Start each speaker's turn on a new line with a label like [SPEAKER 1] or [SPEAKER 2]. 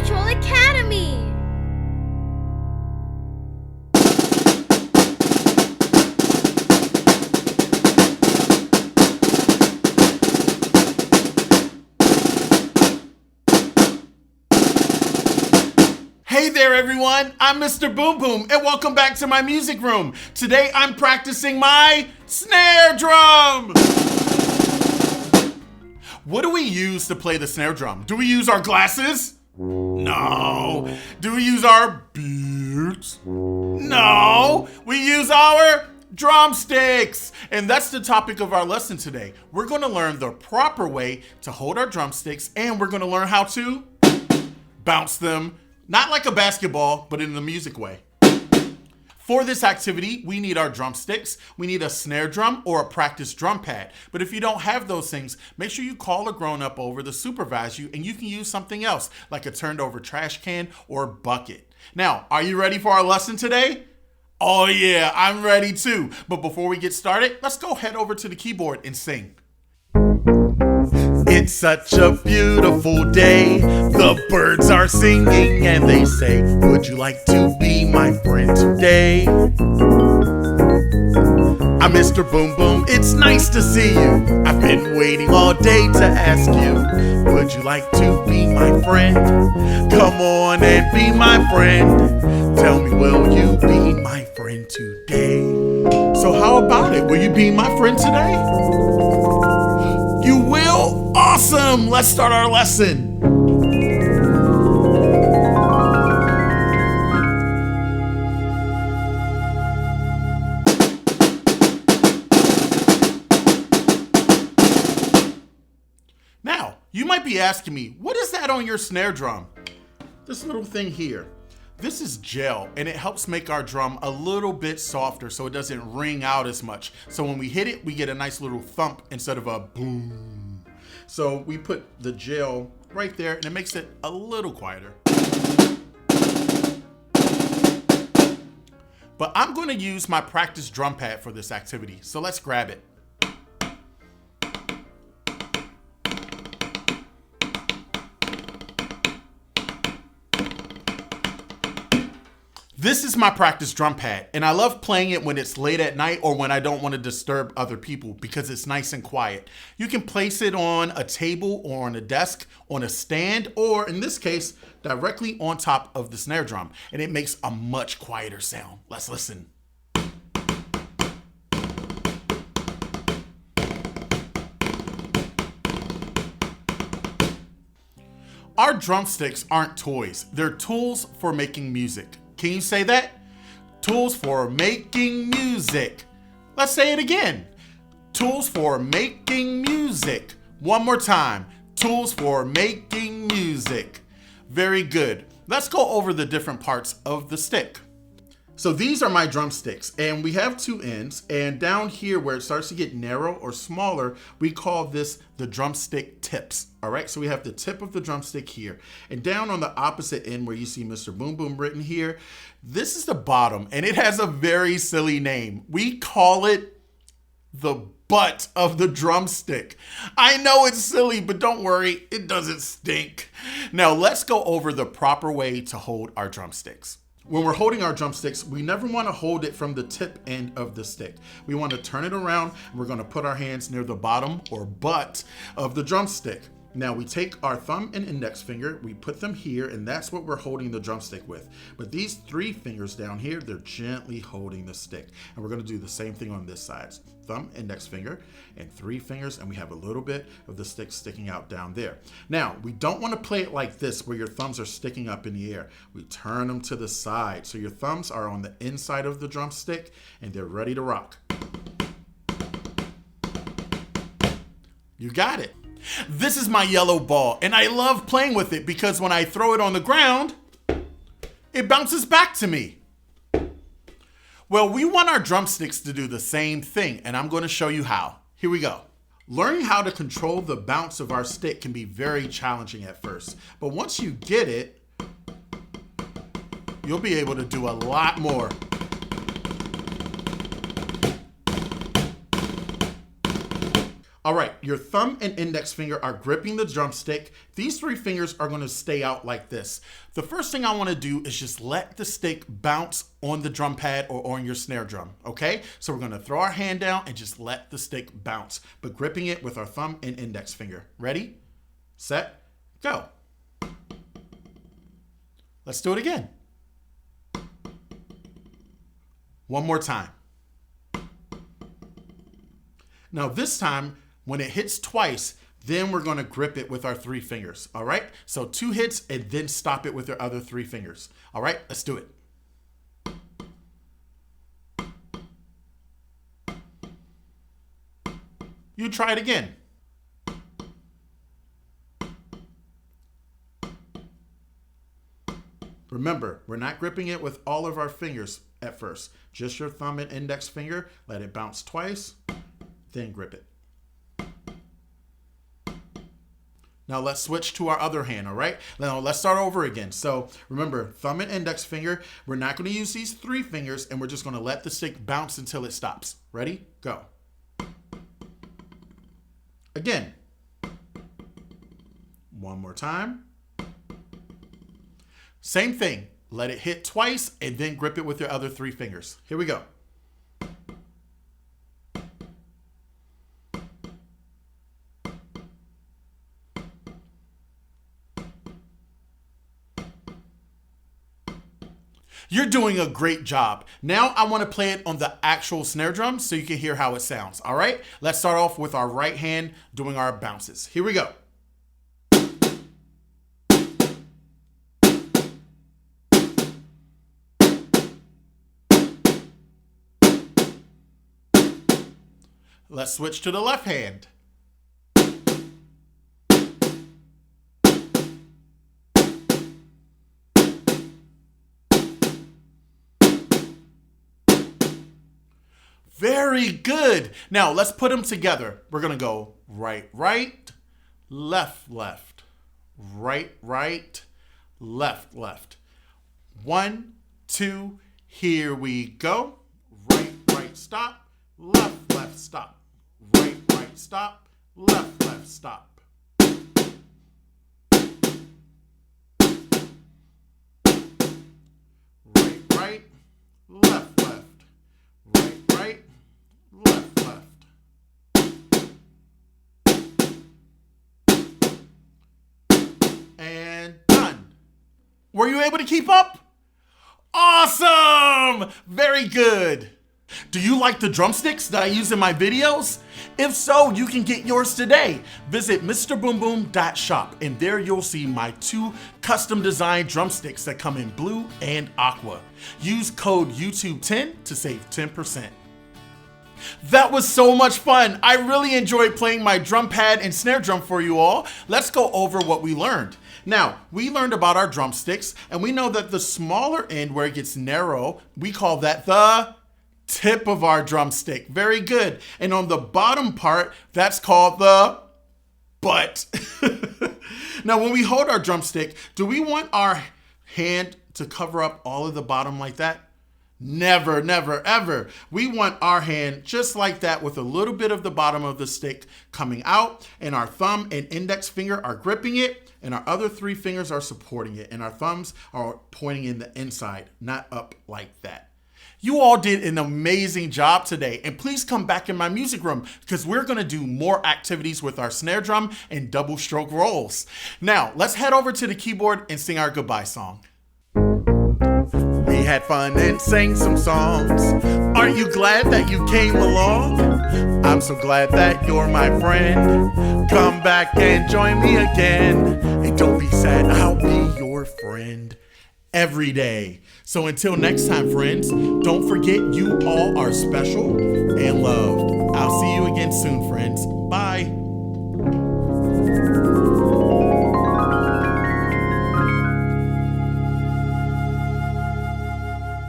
[SPEAKER 1] Patrol Academy!
[SPEAKER 2] Hey there everyone, I'm Mr. Boom Boom and welcome back to my music room. Today I'm practicing my snare drum. What do we use to play the snare drum? Do we use our glasses? No. Do we use our beards? No. We use our drumsticks. And that's the topic of our lesson today. We're going to learn the proper way to hold our drumsticks, and we're going to learn how to bounce them. Not like a basketball, but in the music way. For this activity, we need our drumsticks, we need a snare drum or a practice drum pad. But if you don't have those things, make sure you call a grown-up over to supervise you, and you can use something else, like a turned over trash can or bucket. Now, are you ready for our lesson today? Oh yeah, I'm ready too. But before we get started, let's go head over to the keyboard and sing. It's such a beautiful day. The birds are singing and they say, would you like to be my friend today? I'm Mr. Boom Boom, it's nice to see you. I've been waiting all day to ask you, would you like to be my friend? Come on and be my friend. Tell me, will you be my friend today? So how about it? Will you be my friend today? You will? Awesome! Let's start our lesson. Now, you might be asking me, what is that on your snare drum? This little thing here. This is gel, and it helps make our drum a little bit softer so it doesn't ring out as much. So when we hit it, we get a nice little thump instead of a boom. So we put the gel right there, and it makes it a little quieter. But I'm going to use my practice drum pad for this activity, so let's grab it. This is my practice drum pad, and I love playing it when it's late at night or when I don't want to disturb other people because it's nice and quiet. You can place it on a table or on a desk, on a stand, or in this case, directly on top of the snare drum, and it makes a much quieter sound. Let's listen. Our drumsticks aren't toys. They're tools for making music. Can you say that? Tools for making music. Let's say it again. Tools for making music. One more time. Tools for making music. Very good. Let's go over the different parts of the stick. So these are my drumsticks, and we have two ends, and down here where it starts to get narrow or smaller, we call this the drumstick tips. All right, so we have the tip of the drumstick here, and down on the opposite end where you see Mr. Boom Boom written here, this is the bottom, and it has a very silly name. We call it the butt of the drumstick. I know it's silly, but don't worry, it doesn't stink. Now let's go over the proper way to hold our drumsticks. When we're holding our drumsticks, we never want to hold it from the tip end of the stick. We want to turn it around, and we're going to put our hands near the bottom or butt of the drumstick. Now we take our thumb and index finger, we put them here, and that's what we're holding the drumstick with. But these three fingers down here, they're gently holding the stick. And we're going to do the same thing on this side. Thumb, index finger, and three fingers, and we have a little bit of the stick sticking out down there. Now, we don't want to play it like this where your thumbs are sticking up in the air. We turn them to the side. So your thumbs are on the inside of the drumstick, and they're ready to rock. You got it. This is my yellow ball, and I love playing with it because when I throw it on the ground, it bounces back to me. Well, we want our drumsticks to do the same thing, and I'm going to show you how. Here we go. Learning how to control the bounce of our stick can be very challenging at first, but once you get it, you'll be able to do a lot more. All right, your thumb and index finger are gripping the drumstick. These three fingers are going to stay out like this. The first thing I want to do is just let the stick bounce on the drum pad or on your snare drum, okay? So we're going to throw our hand down and just let the stick bounce, but gripping it with our thumb and index finger. Ready, set, go. Let's do it again. One more time. Now this time, when it hits twice, then we're going to grip it with our three fingers, all right? So 2 hits and then stop it with your other 3 fingers. All right, let's do it. You try it again. Remember, we're not gripping it with all of our fingers at first. Just your thumb and index finger. Let it bounce twice, then grip it. Now let's switch to our other hand, all right? Now let's start over again. So remember, thumb and index finger. We're not going to use these 3 fingers, and we're just going to let the stick bounce until it stops. Ready? Go. Again. One more time. Same thing. Let it hit twice, and then grip it with your other 3 fingers. Here we go. You're doing a great job. Now I want to play it on the actual snare drum so you can hear how it sounds. All right, let's start off with our right hand doing our bounces. Here we go. Let's switch to the left hand. Very good. Now let's put them together. We're going to go right, right, left, left, right, right, left, left. 1, 2, here we go. Right, right, stop, left, left, stop. Right, right, stop, left, left, stop. Right, right, left, left. Right, right, left, left. And done. Were you able to keep up? Awesome! Very good. Do you like the drumsticks that I use in my videos? If so, you can get yours today. Visit MrBoomBoom.shop, and there you'll see my 2 custom designed drumsticks that come in blue and aqua. Use code YouTube10 to save 10%. That was so much fun. I really enjoyed playing my drum pad and snare drum for you all. Let's go over what we learned. Now, we learned about our drumsticks, and we know that the smaller end where it gets narrow, we call that the tip of our drumstick. Very good. And on the bottom part, that's called the butt. Now, when we hold our drumstick, do we want our hand to cover up all of the bottom like that? Never, never, ever. We want our hand just like that with a little bit of the bottom of the stick coming out, and our thumb and index finger are gripping it, and our other 3 fingers are supporting it, and our thumbs are pointing in the inside, not up like that. You all did an amazing job today, and please come back in my music room because we're going to do more activities with our snare drum and double stroke rolls. Now, let's head over to the keyboard and sing our goodbye song. We had fun and sang some songs. Aren't you glad that you came along? I'm so glad that you're my friend. Come back and join me again. And don't be sad, I'll be your friend every day. So until next time, friends, don't forget you all are special and loved. I'll see you again soon, friends.